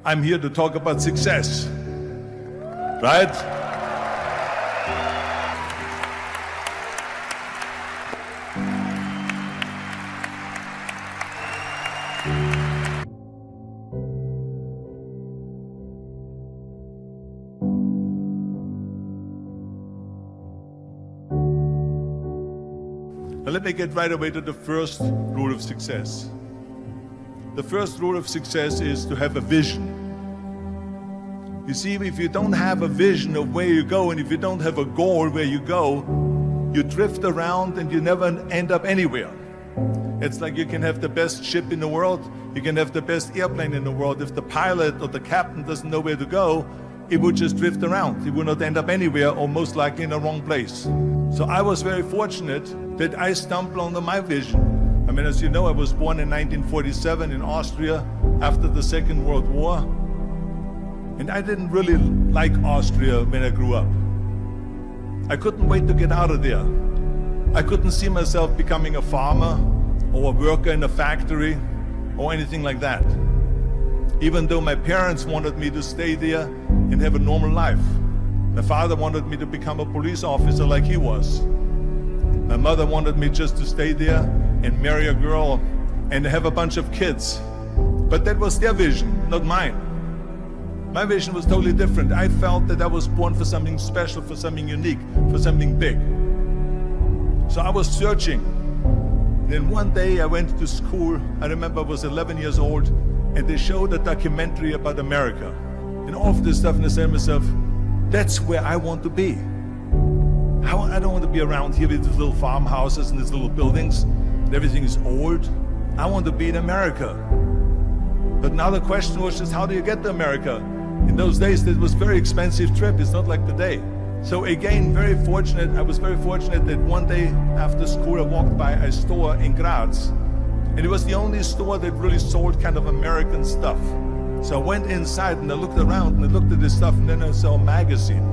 I'm here to talk about success, right? Now let me get right away to the first rule of success. The first rule of success is to have a vision. You see, if you don't have a vision of where you go, and if you don't have a goal where you go, you drift around and you never end up anywhere. It's like you can have the best ship in the world, you can have the best airplane in the world. If the pilot or the captain doesn't know where to go, it would just drift around. It would not end up anywhere, or most likely in the wrong place. So I was very fortunate that I stumbled onto my vision. I mean, as you know, I was born in 1947 in Austria after the Second World War. And I didn't really like Austria when I grew up. I couldn't wait to get out of there. I couldn't see myself becoming a farmer or a worker in a factory or anything like that. Even though my parents wanted me to stay there and have a normal life. My father wanted me to become a police officer like he was. My mother wanted me just to stay there and marry a girl and have a bunch of kids. But that was their vision, not mine. My vision was totally different. I felt that I was born for something special, for something unique, for something big. So I was searching. Then one day I went to school. I remember I was 11 years old, and they showed a documentary about America. And all of this stuff, and I said to myself, that's where I want to be. I don't want to be around here with these little farmhouses and these little buildings. Everything is old. I want to be in America. But now the question was just, how do you get to America? In those days, it was a very expensive trip. It's not like today. So again, I was very fortunate that one day after school, I walked by a store in Graz. And it was the only store that really sold kind of American stuff. So I went inside and I looked around and I looked at this stuff, and then I saw a magazine.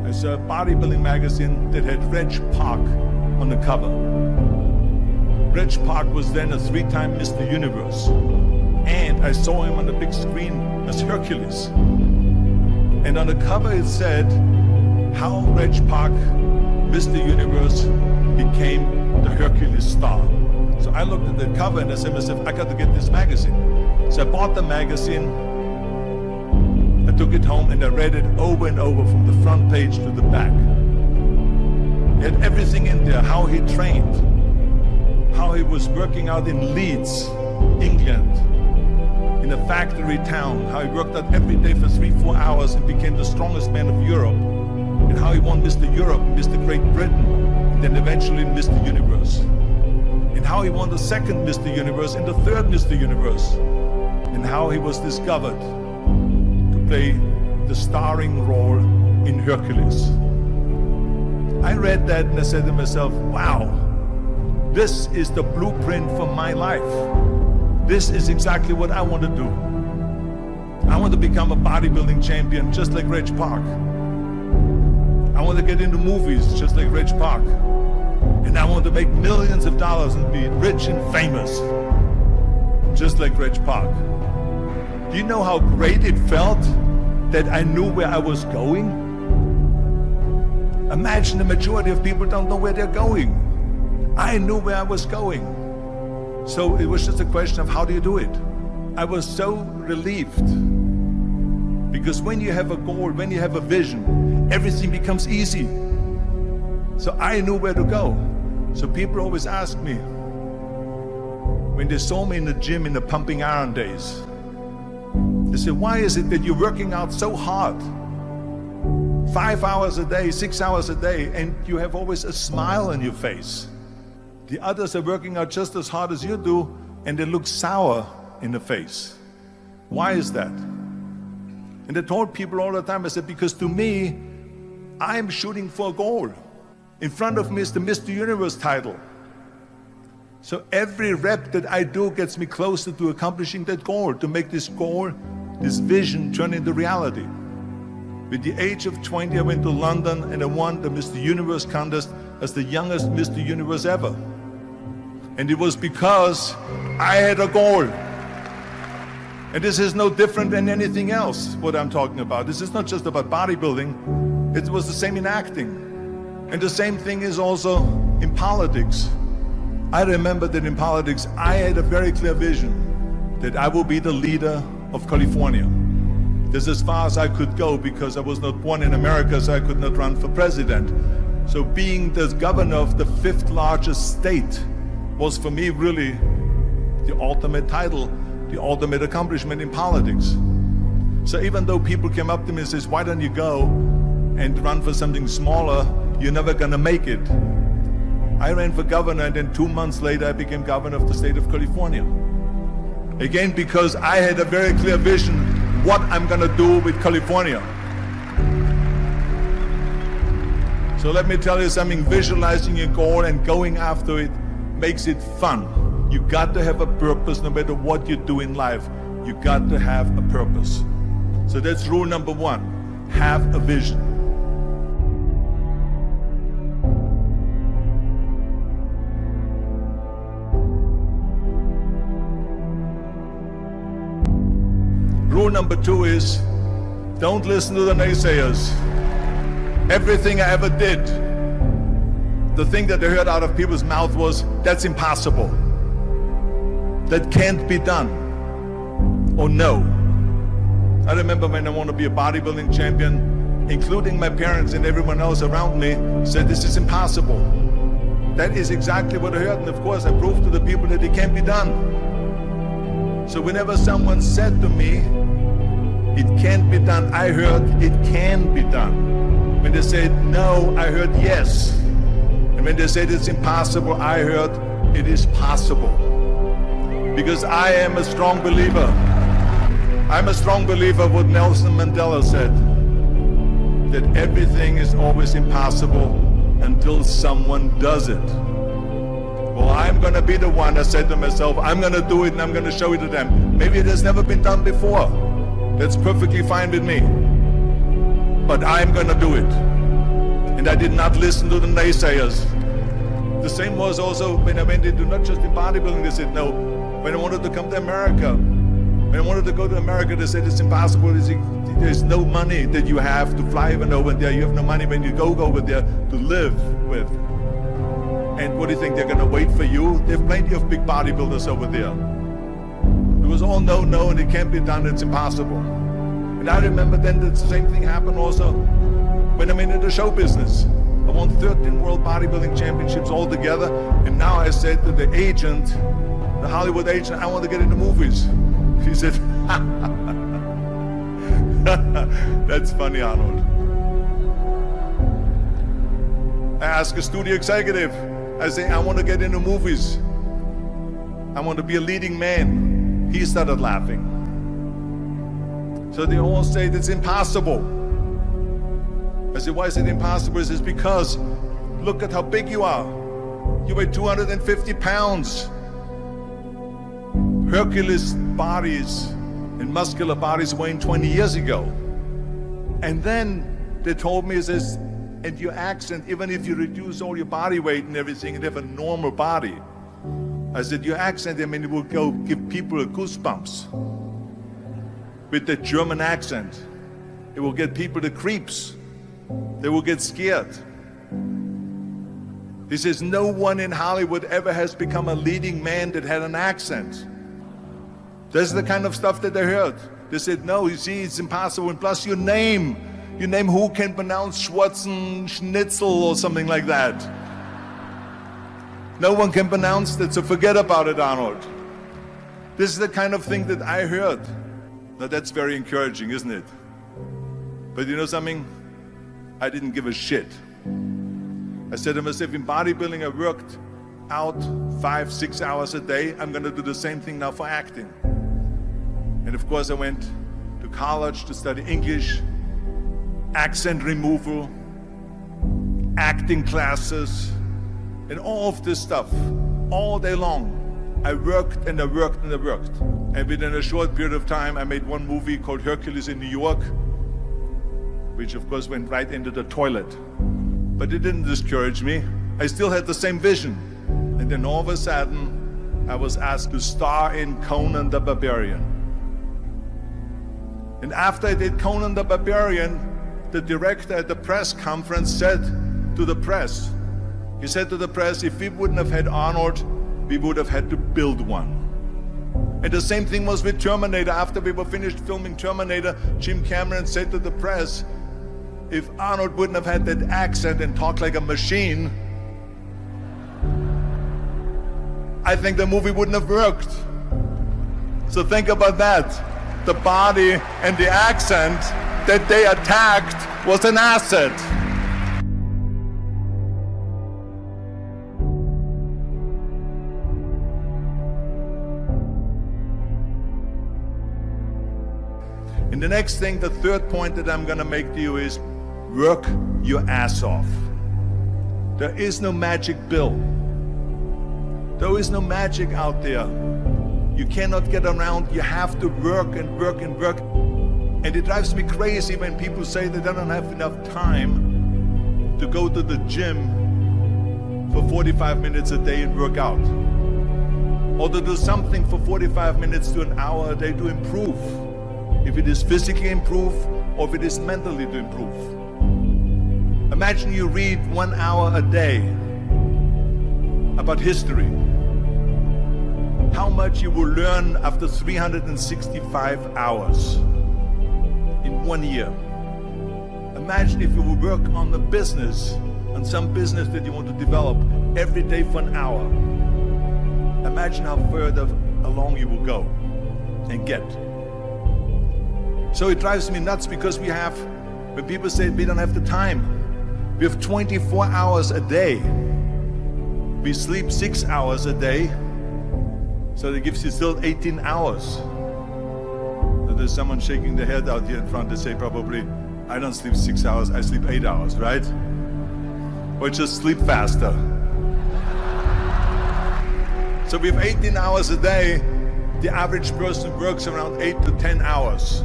I saw a bodybuilding magazine that had Reg Park on the cover. Reg Park was then a 3-time Mr. Universe. And I saw him on the big screen as Hercules. And on the cover it said, how Reg Park, Mr. Universe, became the Hercules star. So I looked at the cover and I said to myself, I got to get this magazine. So I bought the magazine, I took it home and I read it over and over from the front page to the back. It had everything in there, how he trained, how he was working out in Leeds, England, in a factory town, how he worked out every day for 3-4 hours and became the strongest man of Europe, and how he won Mr. Europe, Mr. Great Britain, and then eventually Mr. Universe. And how he won the second Mr. Universe and the third Mr. Universe, and how he was discovered to play the starring role in Hercules. I read that and I said to myself, wow, this is the blueprint for my life. This is exactly what I want to do. I want to become a bodybuilding champion just like Reg Park. I want to get into movies just like Reg Park. And I want to make millions of dollars and be rich and famous just like Reg Park. Do you know how great it felt that I knew where I was going? Imagine the majority of people don't know where they're going. I knew where I was going. So it was just a question of how do you do it? I was so relieved. Because when you have a goal, when you have a vision, everything becomes easy. So I knew where to go. So people always ask me, when they saw me in the gym in the pumping iron days, they said, why is it that you're working out so hard? 5 hours a day, 6 hours a day, and you have always a smile on your face. The others are working out just as hard as you do, and they look sour in the face. Why is that? And I told people all the time, I said, because to me, I'm shooting for a goal. In front of me is the Mr. Universe title. So every rep that I do gets me closer to accomplishing that goal, to make this goal, this vision turn into reality. With the age of 20, I went to London and I won the Mr. Universe contest as the youngest Mr. Universe ever. And it was because I had a goal. And this is no different than anything else, what I'm talking about. This is not just about bodybuilding. It was the same in acting. And the same thing is also in politics. I remember that in politics, I had a very clear vision that I will be the leader of California. This is as far as I could go because I was not born in America, so I could not run for president. So being the governor of the 5th largest state was for me really the ultimate title, the ultimate accomplishment in politics. So even though people came up to me and says, why don't you go and run for something smaller, you're never gonna make it. I ran for governor and then 2 months later I became governor of the state of California. Again, because I had a very clear vision what I'm gonna do with California. So let me tell you something, visualizing your goal and going after it makes it fun. You got to have a purpose no matter what you do in life. You got to have a purpose. So that's rule number 1, have a vision. Rule number 2 is, don't listen to the naysayers. Everything I ever did, the thing that I heard out of people's mouth was, that's impossible. That can't be done. Or no. I remember when I wanted to be a bodybuilding champion, including my parents and everyone else around me, said this is impossible. That is exactly what I heard, and of course I proved to the people that it can't be done. So whenever someone said to me, it can't be done, I heard it can be done. When they said no, I heard yes. And when they said it's impossible, I heard it is possible. Because I am a strong believer. I'm a strong believer what Nelson Mandela said, that everything is always impossible until someone does it. Well, I'm going to be the one, I said to myself, I'm going to do it and I'm going to show it to them. Maybe it has never been done before. That's perfectly fine with me. But I'm going to do it. And I did not listen to the naysayers. The same was also when I went into not just in bodybuilding, they said no. When I wanted to come to America, when I wanted to go to America, they said it's impossible. There's no money that you have to fly even over there. You have no money when you go over there to live with. And what do you think, they're gonna wait for you? They have plenty of big bodybuilders over there. It was all no, and it can't be done, it's impossible. And I remember then that the same thing happened also when I'm in the show business. I won 13 world bodybuilding championships altogether, and now I said to the agent, the Hollywood agent, I want to get into movies. He said, that's funny, Arnold. I asked a studio executive, I say, I want to get into movies. I want to be a leading man. He started laughing. So they all say it's impossible. I said, why is it impossible? He says, because look at how big you are. You weigh 250 pounds. Hercules bodies and muscular bodies weighing 20 years ago. And then they told me, says, and your accent, even if you reduce all your body weight and everything and have a normal body, I said, your accent, I mean, it will go give people goosebumps. With the German accent, it will get people the creeps. They will get scared. He says, no one in Hollywood ever has become a leading man that had an accent. That's the kind of stuff that I heard. They said, no, you see, it's impossible. And plus your name who can pronounce Schwarzenegger or something like that. No one can pronounce that, so forget about it, Arnold. This is the kind of thing that I heard. Now that's very encouraging, isn't it? But you know something? I didn't give a shit. I said to myself, in bodybuilding, I worked out 5-6 hours a day. I'm gonna do the same thing now for acting. And of course I went to college to study English, accent removal, acting classes, and all of this stuff, all day long. I worked and I worked and I worked. And within a short period of time, I made one movie called Hercules in New York, which of course went right into the toilet. But it didn't discourage me. I still had the same vision. And then all of a sudden, I was asked to star in Conan the Barbarian. And after I did Conan the Barbarian, the director at the press conference said to the press, he said to the press, if we wouldn't have had Arnold, we would have had to build one. And the same thing was with Terminator. After we were finished filming Terminator, Jim Cameron said to the press, if Arnold wouldn't have had that accent and talked like a machine, I think the movie wouldn't have worked. So think about that. The body and the accent that they attacked was an asset. And the next thing, the third point that I'm gonna make to you is work your ass off. There is no magic pill. There is no magic out there. You cannot get around. You have to work and work and work. And it drives me crazy when people say they don't have enough time to go to the gym for 45 minutes a day and work out. Or to do something for 45 minutes to an hour a day to improve. If it is physically improve or if it is mentally to improve. Imagine you read 1 hour a day about history. How much you will learn after 365 hours in 1 year. Imagine if you will work on the business, on some business that you want to develop every day for an hour. Imagine how further along you will go and get. So it drives me nuts because we have, when people say we don't have the time, we have 24 hours a day. We sleep 6 hours a day, so that gives you still 18 hours. So there's someone shaking their head out here in front to say probably, I don't sleep 6 hours, I sleep 8 hours, right? Or just sleep faster. So we have 18 hours a day. The average person works around 8 to 10 hours.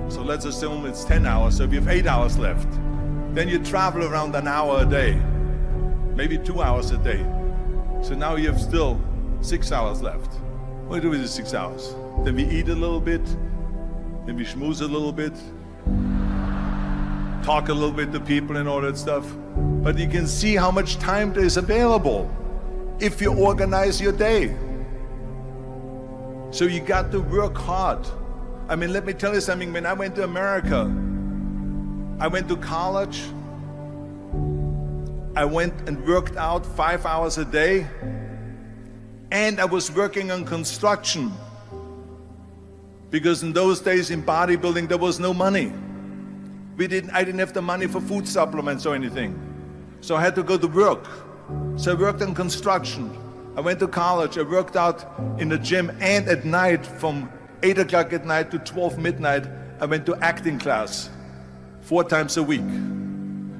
So let's assume it's 10 hours, so we have 8 hours left. Then you travel around an hour a day, maybe 2 hours a day. So now you have still 6 hours left. What do we do with the 6 hours? Then we eat a little bit, then we schmooze a little bit, talk a little bit to people and all that stuff. But you can see how much time there is available if you organize your day. So you got to work hard. I mean, let me tell you something. When I went to America, I went to college. I went and worked out 5 hours a day. And I was working on construction. Because in those days in bodybuilding, there was no money. I didn't have the money for food supplements or anything. So I had to go to work. So I worked on construction. I went to college. I worked out in the gym, and at night from 8 o'clock at night to 12 midnight, I went to acting class 4 times a week.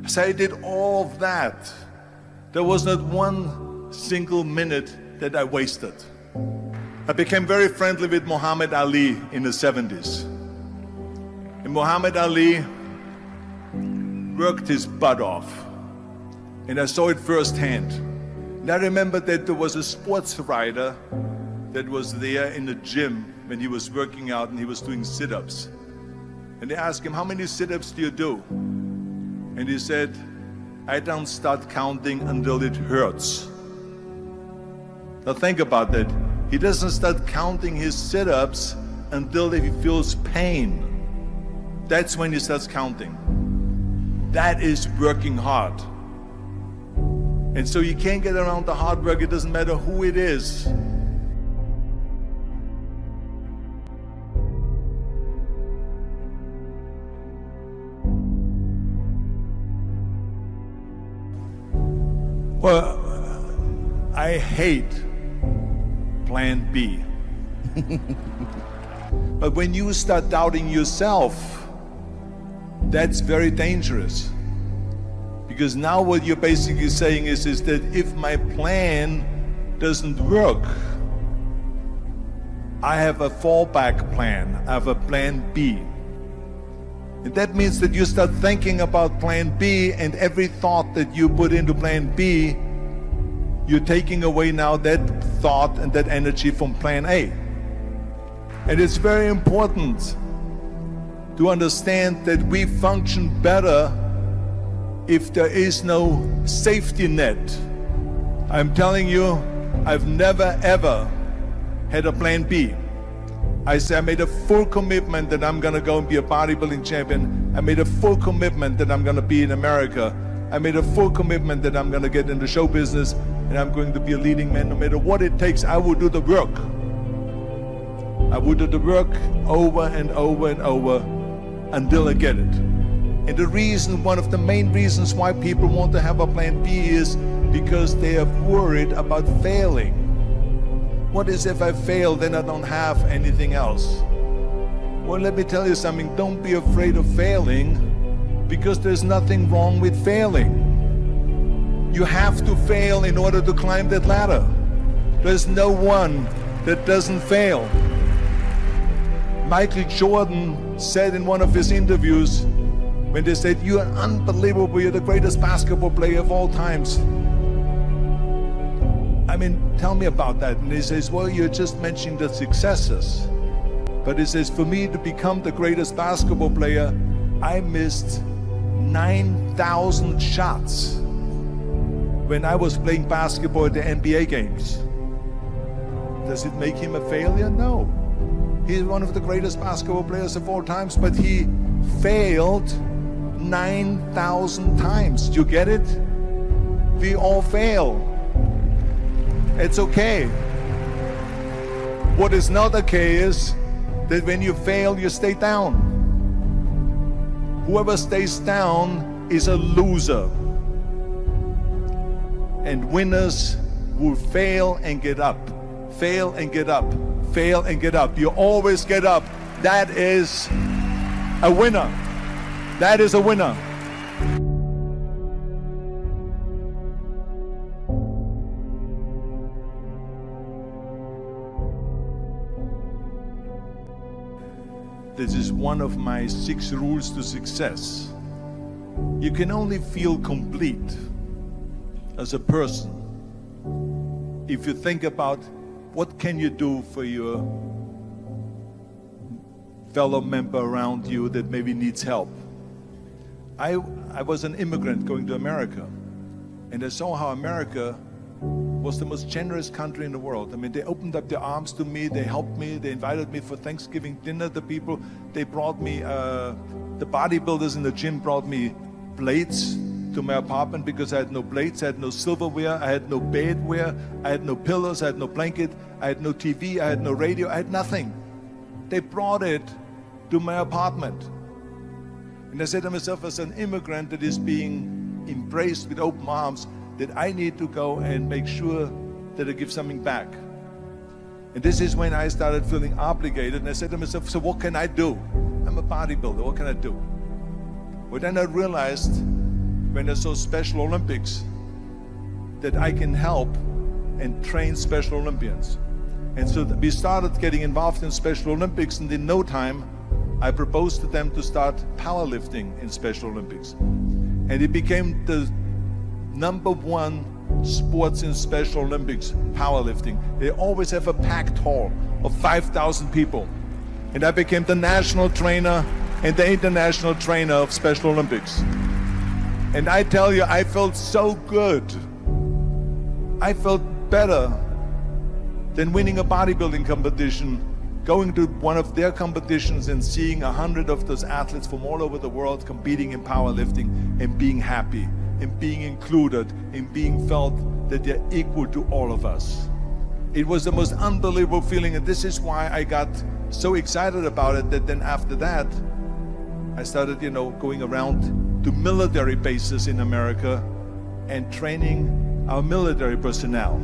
So I did all of that. There was not one single minute that I wasted. I became very friendly with Muhammad Ali in the 70s. And Muhammad Ali worked his butt off. And I saw it firsthand. And I remember that there was a sports writer that was there in the gym when he was working out and he was doing sit-ups. And they asked him, how many sit-ups do you do? And he said, I don't start counting until it hurts. Now think about that. He doesn't start counting his sit-ups until he feels pain. That's when he starts counting. That is working hard. And so you can't get around the hard work. It doesn't matter who it is. Well, I hate plan B. But when you start doubting yourself, that's very dangerous. Because now what you're basically saying is that if my plan doesn't work, I have a fallback plan, I have a plan B. And that means that you start thinking about plan B, and every thought that you put into plan B, you're taking away now that thought and that energy from plan A. And it's very important to understand that we function better if there is no safety net. I'm telling you, I've never ever had a plan B. I made a full commitment that I'm gonna go and be a bodybuilding champion. I made a full commitment that I'm gonna be in America. I made a full commitment that I'm gonna get into show business and I'm going to be a leading man. No matter what it takes, I will do the work. I will do the work over and over and over until I get it. And the reason, one of the main reasons why people want to have a plan B is because they are worried about failing. What is if I fail, then I don't have anything else? Well, let me tell you something, don't be afraid of failing, because there's nothing wrong with failing. You have to fail in order to climb that ladder. There's no one that doesn't fail. Michael Jordan said in one of his interviews, when they said, "You're unbelievable, you're the greatest basketball player of all times." I mean, tell me about that. And he says, well, you're just mentioning the successes. But he says, for me to become the greatest basketball player, I missed 9,000 shots when I was playing basketball at the NBA games. Does it make him a failure? No. He's one of the greatest basketball players of all times, but he failed 9,000 times. Do you get it? We all fail. It's okay. What is not okay is that when you fail, you stay down. Whoever stays down is a loser. And winners will fail and get up. Fail and get up. Fail and get up. You always get up. That is a winner. That is a winner. This is one of my 6 rules to success. You can only feel complete as a person if you think about what can you do for your fellow member around you that maybe needs help. I was an immigrant going to America, and I saw how America was the most generous country in the world. I mean, they opened up their arms to me, they helped me, they invited me for Thanksgiving dinner, the people. They brought me, the bodybuilders in the gym brought me plates to my apartment because I had no plates, I had no silverware, I had no bedware, I had no pillows, I had no blanket, I had no TV, I had no radio, I had nothing. They brought it to my apartment. And I said to myself, as an immigrant that is being embraced with open arms, that I need to go and make sure that I give something back. And this is when I started feeling obligated, and I said to myself, so what can I do? I'm a bodybuilder, what can I do? Well, then I realized, when I saw Special Olympics, that I can help and train Special Olympians. And so we started getting involved in Special Olympics, and in no time, I proposed to them to start powerlifting in Special Olympics. And it became the #1 sports in Special Olympics, powerlifting. They always have a packed hall of 5,000 people. And I became the national trainer and the international trainer of Special Olympics. And I tell you, I felt so good. I felt better than winning a bodybuilding competition, going to one of their competitions and seeing 100 of those athletes from all over the world competing in powerlifting and being happy and being included and being felt that they're equal to all of us. It was the most unbelievable feeling, and this is why I got so excited about it that then after that, I started, going around to military bases in America and training our military personnel.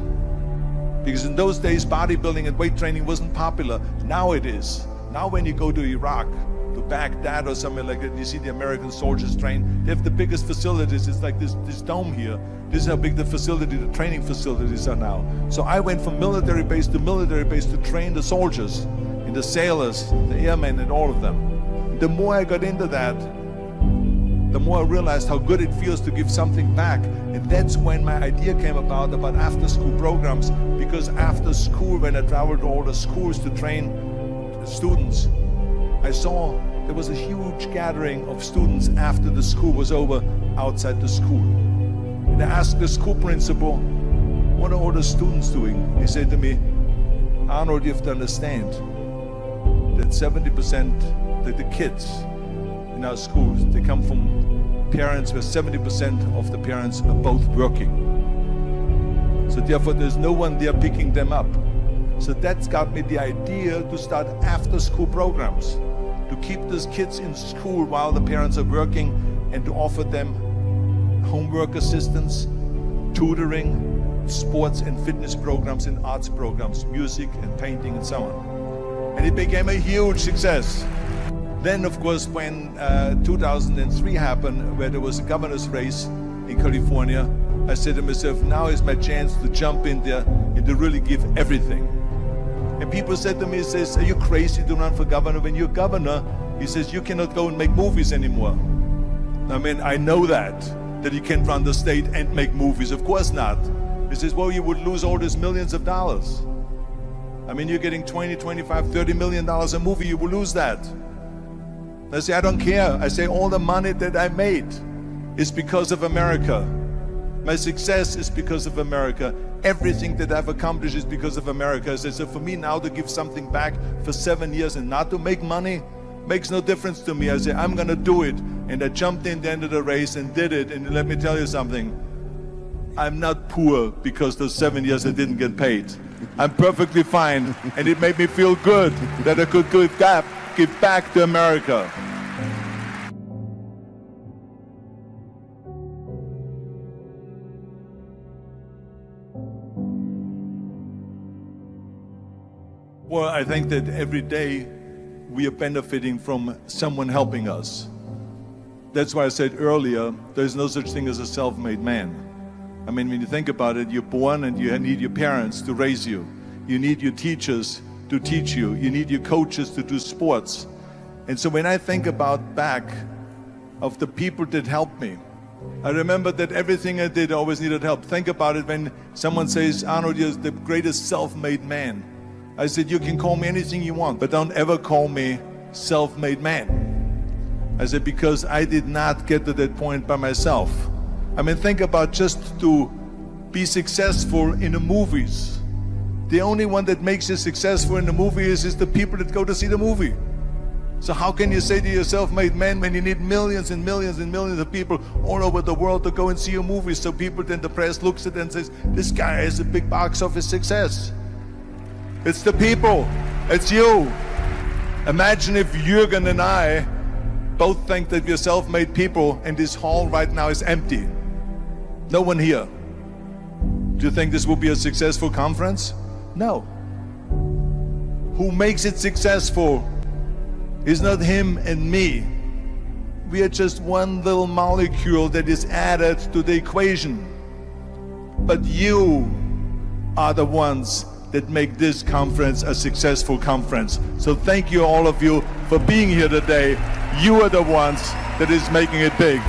Because in those days, bodybuilding and weight training wasn't popular. Now it is. Now when you go to Iraq, to Baghdad or somewhere like that, you see the American soldiers train. They have the biggest facilities. It's like this dome here. This is how big the training facilities are now. So I went from military base to train the soldiers and the sailors, the airmen and all of them. The more I got into that, the more I realized how good it feels to give something back. And that's when my idea came about after-school programs, because after school, when I traveled to all the schools to train students, I saw there was a huge gathering of students after the school was over outside the school. And I asked the school principal, what are all the students doing? He said to me, Arnold, you have to understand that 70% that the kids in our schools, they come from parents where 70% of the parents are both working. So therefore there's no one there picking them up. So that's got me the idea to start after school programs, to keep those kids in school while the parents are working and to offer them homework assistance, tutoring, sports and fitness programs and arts programs, music and painting and so on. And it became a huge success. Then, of course, when 2003 happened, where there was a governor's race in California, I said to myself, now is my chance to jump in there and to really give everything. And people said to me, he says, are you crazy to run for governor? When you're governor, he says, you cannot go and make movies anymore. I mean, I know that you can't run the state and make movies. Of course not. He says, well, you would lose all these millions of dollars. I mean, you're getting 20, 25, $30 million a movie, you will lose that. I say, I don't care. I say, all the money that I made is because of America. My success is because of America. Everything that I've accomplished is because of America. I say, so for me now to give something back for 7 years and not to make money makes no difference to me. I say, I'm gonna do it. And I jumped in the end of the race and did it. And let me tell you something. I'm not poor because those 7 years I didn't get paid. I'm perfectly fine. And it made me feel good that I could give back to America. Well, I think that every day we are benefiting from someone helping us. That's why I said earlier, there's no such thing as a self-made man. I mean, when you think about it, you're born and you need your parents to raise you. You need your teachers to teach you. You need your coaches to do sports. And so when I think about back of the people that helped me, I remember that everything I did always needed help. Think about it when someone says, Arnold, you're the greatest self-made man. I said, you can call me anything you want, but don't ever call me self-made man. I said, because I did not get to that point by myself. I mean, think about just to be successful in the movies. The only one that makes you successful in the movie is the people that go to see the movie. So how can you say to your self-made man when you need millions and millions and millions of people all over the world to go and see your movie? So people, then the press looks at it and says, this guy is a big box office success. It's the people, it's you. Imagine if Jürgen and I both think that we're self-made people and this hall right now is empty. No one here. Do you think this will be a successful conference? No. Who makes it successful is not him and me. We are just one little molecule that is added to the equation. But you are the ones that make this conference a successful conference. So thank you all of you for being here today. You are the ones that is making it big.